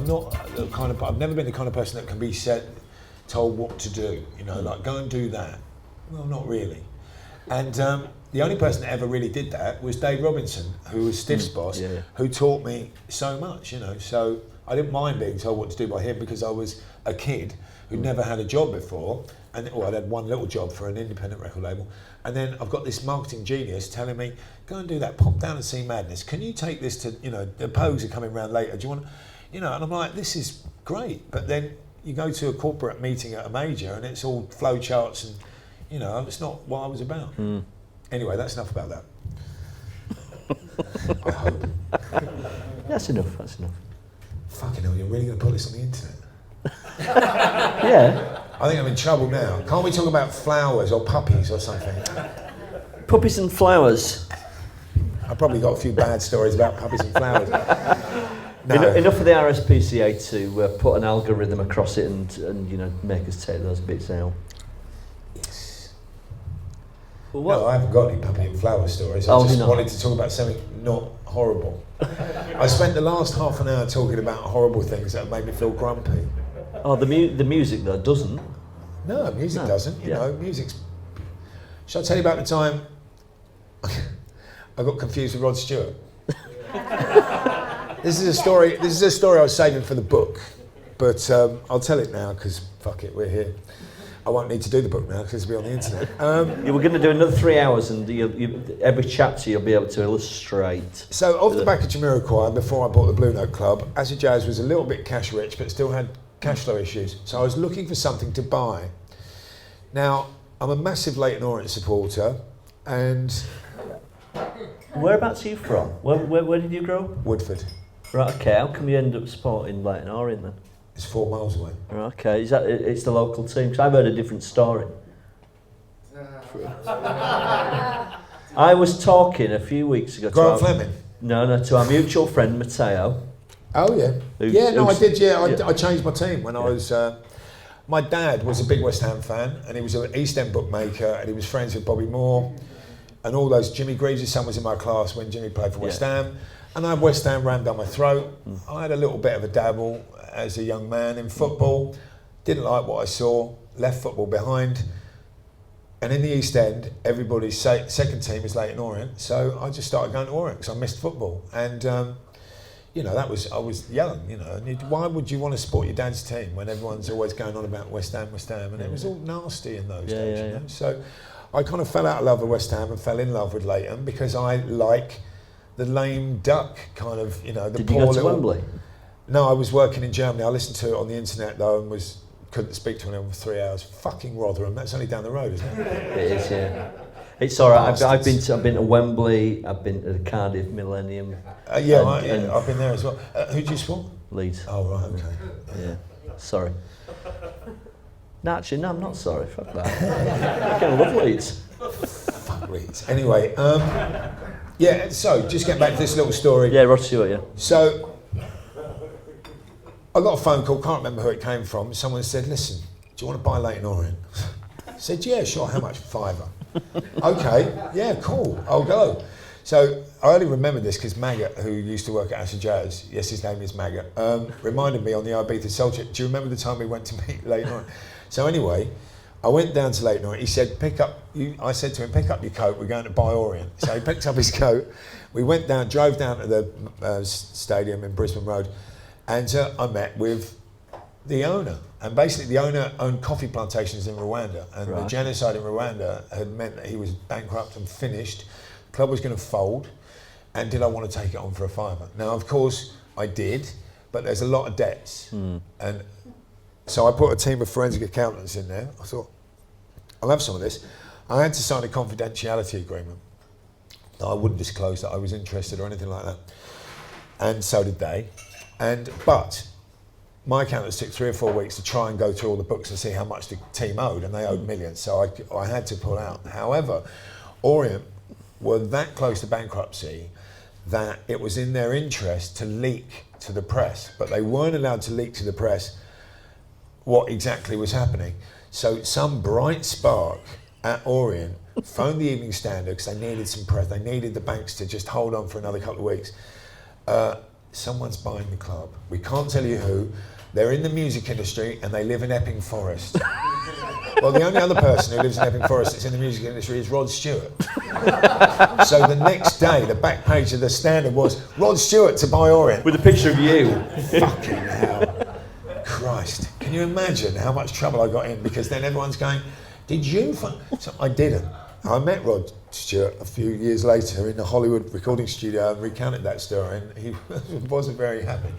not the kind of. I've never been the kind of person that can be told what to do. You know, like go and do that. Well, not really. And the only person that ever really did that was Dave Robinson, who was Stiff's boss, who taught me so much. You know, so I didn't mind being told what to do by him because I was a kid who'd never had a job before, and I'd had one little job for an independent record label, and then I've got this marketing genius telling me, go and do that, pop down and see Madness. Can you take this to, you know, the Pogues are coming round later, do you want, you know, and I'm like, this is great, but then you go to a corporate meeting at a major and it's all flow charts and, you know, it's not what I was about. Anyway, that's enough about that. I hope. That's enough. Fucking hell, you're really going to put this on the internet? Yeah. I think I'm in trouble now. Can't we talk about flowers or puppies or something? Puppies and flowers. I've probably got a few bad stories about puppies and flowers. No. Enough of the RSPCA to put an algorithm across it and you know, make us take those bits out. Yes. Well, what? No, I haven't got any puppy and flower stories. I just wanted to talk about something not horrible. I spent the last half an hour talking about horrible things that made me feel grumpy. Oh, the music though doesn't. No, music doesn't. You know, music's. Shall I tell you about the time I got confused with Rod Stewart? This is a story I was saving for the book, but I'll tell it now because fuck it, we're here. I won't need to do the book now because it'll be on the internet. You were going to do another 3 hours, and every chapter you'll be able to illustrate. So off the back of Jamiroquai, before I bought the Blue Note Club, Acid Jazz was a little bit cash rich, but still had cash flow issues. So I was looking for something to buy. Now, I'm a massive Leyton Orient supporter, and... Whereabouts are you from? Where did you grow up? Woodford. Right, okay. How come you end up supporting Leyton Orient then? It's 4 miles away. Right, okay. It's the local team? Because I've heard a different story. I was talking a few weeks ago Grant Fleming? To our mutual friend Matteo. Oh yeah. I did. Yeah, I changed my team when I was. My dad was a big West Ham fan, and he was an East End bookmaker, and he was friends with Bobby Moore, and all those. Jimmy Greaves' son was in my class when Jimmy played for West Ham, and I had West Ham rammed down my throat. I had a little bit of a dabble as a young man in football. Didn't like what I saw. Left football behind. And in the East End, everybody's second team is Leyton Orient, so I just started going to Orient because I missed football. And you know, I was young, you know, and why would you want to support your dad's team when everyone's always going on about West Ham, and it was all nasty in those days, you know. So I kind of fell out of love with West Ham and fell in love with Leyton because I like the lame duck kind of, you know, the Did poor you go to little... Wembley? No, I was working in Germany. I listened to it on the internet though and couldn't speak to anyone for 3 hours. Fucking Rotherham, that's only down the road, isn't it? It is, yeah. It's all right. I've been to Wembley. I've been to the Cardiff Millennium. I've been there as well. Who do you support? Leeds. Oh right, okay. Yeah. Sorry. No, actually, no, I'm not sorry. Fuck that. I kind of love Leeds. Fuck Leeds. Anyway, so just getting back to this little story. Yeah, Rod Stewart, yeah. So I got a phone call, can't remember who it came from. Someone said, listen, do you want to buy Leyton Orient? I said, yeah, sure, how much? £5. Okay, yeah, cool, I'll go. So I only remember this because Maggot, who used to work at Acid Jazz, yes, his name is Maggot, reminded me on the Ibiza Soul Trip, do you remember the time we went to meet Leyton Orient? So anyway, I went down to Leyton Orient. He said, I said to him, pick up your coat, we're going to buy Orient. So he picked up his coat. We went down, drove down to the stadium in Brisbane Road, and I met with the owner. And basically the owner owned coffee plantations in Rwanda, and the genocide in Rwanda had meant that he was bankrupt and finished. The club was going to fold, and did I want to take it on for a £5? Now, of course, I did, but there's a lot of debts. And so I put a team of forensic accountants in there. I thought, I'll have some of this. I had to sign a confidentiality agreement. I wouldn't disclose that I was interested or anything like that. And so did they. But my accountants took 3 or 4 weeks to try and go through all the books and see how much the team owed, and they owed millions, so I had to pull out. However, Orient were that close to bankruptcy that it was in their interest to leak to the press, but they weren't allowed to leak to the press what exactly was happening. So some bright spark at Orient phoned the Evening Standard because they needed some press. They needed the banks to just hold on for another couple of weeks. someone's buying the club. We can't tell you who. They're in the music industry and they live in Epping Forest. Well, the only other person who lives in Epping Forest that's in the music industry is Rod Stewart. So the next day, the back page of the Standard was Rod Stewart to buy Orient. With a picture of you. Fucking hell. Christ. Can you imagine how much trouble I got in? Because then everyone's going, did you find... So I didn't. I met Rod Stewart a few years later in the Hollywood recording studio and recounted that story, and he wasn't very happy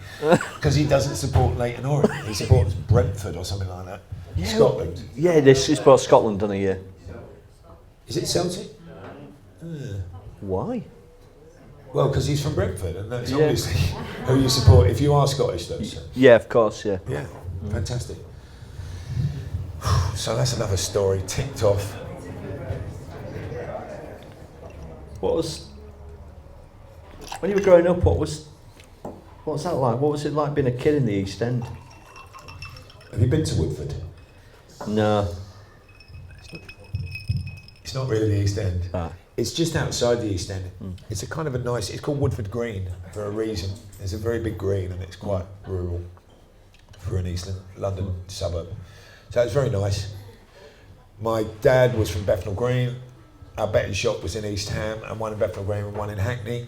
because he doesn't support Leyton Orient. He supports Brentford or something like that. Yeah, Scotland. Yeah, this is about Scotland, doesn't he? Yeah. Is it Celtic? Why? Well, because he's from Brentford, and that's obviously who you support if you are Scottish, though. So. Yeah, of course, yeah. Yeah, fantastic. So that's another story ticked off. What was, when you were growing up, what was that like? What was it like being a kid in the East End? Have you been to Woodford? No. It's not really the East End. Ah. It's just outside the East End. It's a kind of a nice, it's called Woodford Green for a reason. It's a very big green and it's quite rural for an East London suburb. So it's very nice. My dad was from Bethnal Green. Our betting shop was in East Ham, and one in Bethnal Green and one in Hackney.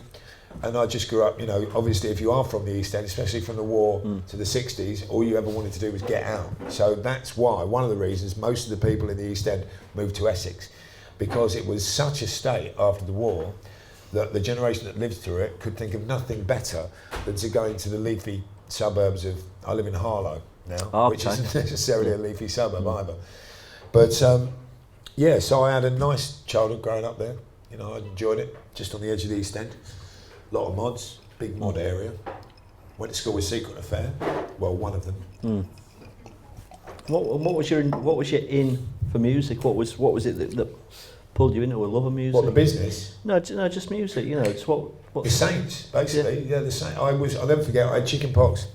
And I just grew up, you know, obviously if you are from the East End, especially from the war to the 60s, all you ever wanted to do was get out. So that's why, one of the reasons most of the people in the East End moved to Essex, because it was such a state after the war that the generation that lived through it could think of nothing better than to go into the leafy suburbs of, I live in Harlow now, which isn't necessarily a leafy suburb either. But yeah, so I had a nice childhood growing up there. You know, I enjoyed it, just on the edge of the East End. A lot of mods, big mod area. Went to school with Secret Affair, well, one of them. What was your in for music? What was it that pulled you into a love of music? What, the business? No, just music. You know, it's what The Saints, basically. Yeah, the Saints. I'll never forget, I had chicken pox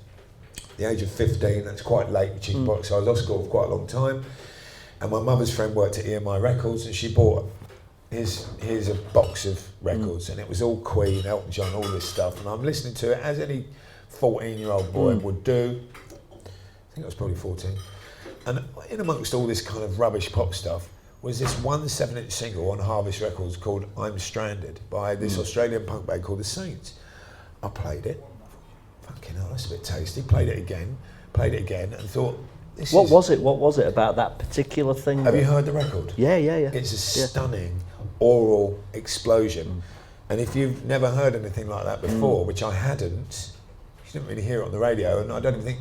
at the age of 15. That's quite late with chicken pox, so I was off school for quite a long time. And my mother's friend worked at EMI Records, and she bought, here's a box of records, and it was all Queen, Elton John, all this stuff. And I'm listening to it, as any 14-year-old boy would do. I think I was probably 14. And in amongst all this kind of rubbish pop stuff was this one 7-inch single on Harvest Records called I'm Stranded by this Australian punk band called The Saints. I played it. Fucking hell, that's a bit tasty. Played it again, and thought, What was it about that particular thing? Have you heard the record? Yeah. It's a stunning oral explosion. And if you've never heard anything like that before, which I hadn't, you didn't really hear it on the radio, and I don't even think,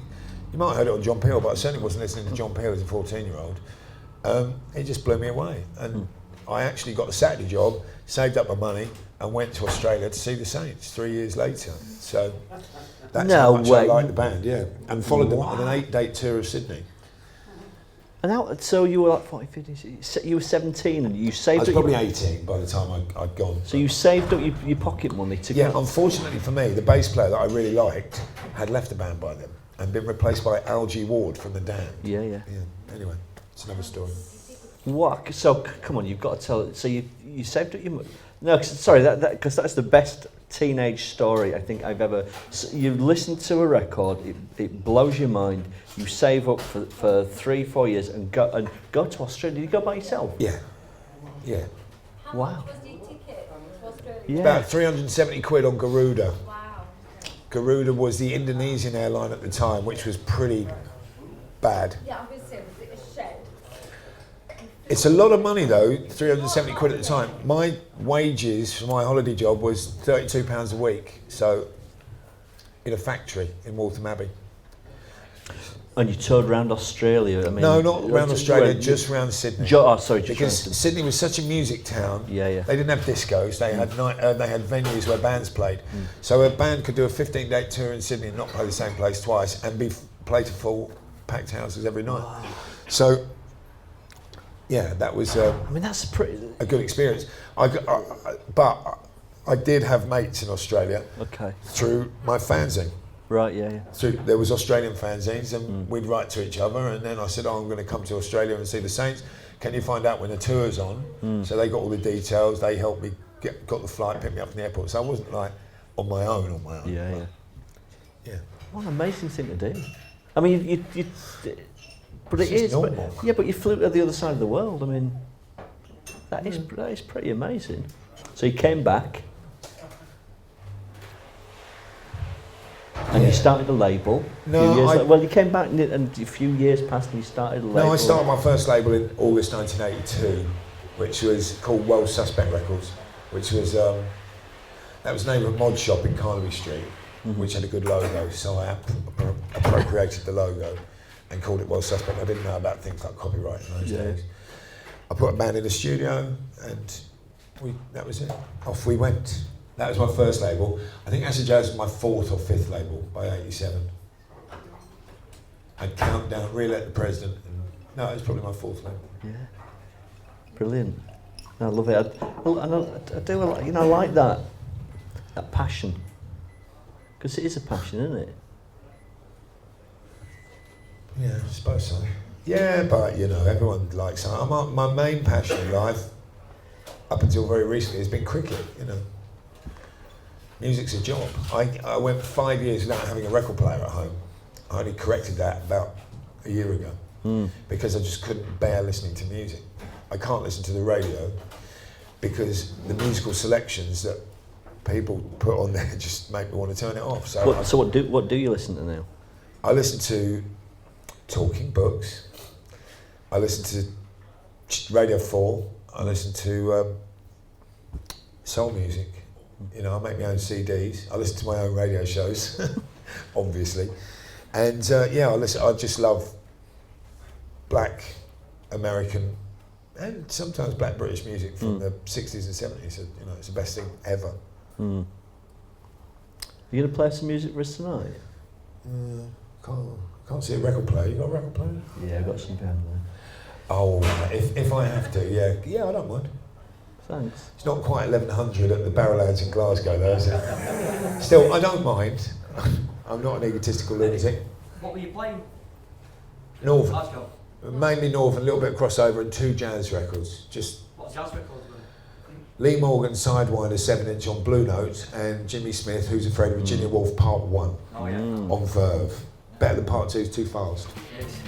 you might have heard it on John Peel, but I certainly wasn't listening to John Peel as a 14-year-old. It just blew me away. And I actually got a Saturday job, saved up my money, and went to Australia to see the Saints 3 years later. So that's how much I liked the band, yeah. And followed them on an 8-day tour of Sydney. And so you were like 40, 50, you were 17 and you saved up... I was probably 18 by the time I'd gone. So you saved up your pocket money to go... Yeah, unfortunately for me, the bass player that I really liked had left the band by then and been replaced by Algie Ward from The Damned. Yeah. Anyway, it's another story. What? So, come on, you've got to tell it. So you saved up your money... No, sorry, because that's the best teenage story I think I've ever... So you listen to a record, it blows your mind, you save up for 3-4 years and go to Australia. Did you go by yourself? Yeah. How much was the ticket to Australia? Yeah. About 370 quid on Garuda. Wow. Garuda was the Indonesian airline at the time, which was pretty bad. Yeah, I'm going to say, was it a shed? It's a lot of money though, 370 quid at the time. My wages for my holiday job was £32 a week, so in a factory in Waltham Abbey. And you toured around Australia? I mean, No, not around Australia, just around Sydney. Just Because around Sydney was such a music town. Yeah. They didn't have discos. They had they had venues where bands played. So a band could do a 15-day tour in Sydney and not play the same place twice and play to full packed houses every night. Wow. So yeah, that was. I mean, that's a good experience. But I did have mates in Australia. Okay. Through my fanzine. Right, yeah. So there was Australian fanzines and we'd write to each other, and then I said, I'm going to come to Australia and see the Saints. Can you find out when the tour's on? So they got all the details, they helped me, got the flight, picked me up from the airport. So I wasn't like on my own. Yeah. Yeah. What an amazing thing to do. I mean, but It's it just is. normal. But, yeah, but you flew to the other side of the world. I mean, that is pretty amazing. So you came back, and you started a label. Well, you came back and a few years passed, and you started a label. No, I started my first label in August 1982, which was called Well Suspect Records, which was that was the name of a mod shop in Carnaby Street, which had a good logo. So I appropriated the logo and called it Well Suspect. I didn't know about things like copyright in those days. I put a band in the studio, and that was it. Off we went. That was my first label. I think Acid Jazz was my fourth or fifth label by '87. I'd Countdown, Re-Elect the President. No, it was probably my fourth label. Yeah, brilliant. I love it. I do, I like that passion. Because it is a passion, isn't it? Yeah, I suppose so. Yeah, but everyone likes it. My main passion in life, up until very recently, has been cricket. Music's a job. I went 5 years without having a record player at home. I only corrected that about a year ago because I just couldn't bear listening to music. I can't listen to the radio because the musical selections that people put on there just make me want to turn it off. So what do you listen to now? I listen to talking books. I listen to Radio 4. I listen to soul music. I make my own CDs. I listen to my own radio shows, obviously. And I just love black American and sometimes black British music from the 60s and 70s. It's the best thing ever. You going to play some music for us tonight? Can't see a record player. You got a record player? Yeah, I've got some behind there. Oh, if I have to, yeah, I don't mind. Thanks. It's not quite 1100 at the Barrowlands in Glasgow, though, is it? Still, I don't mind. I'm not an egotistical lunatic. What were you playing? Northern. Glasgow. Mainly Northern, a little bit of crossover, and 2 jazz records. Just What jazz records were Lee Morgan Sidewinder 7-inch on Blue Note, and Jimmy Smith, Who's Afraid of Virginia Woolf Part 1 Oh yeah. on Verve. Better than Part 2 is too fast. Yes.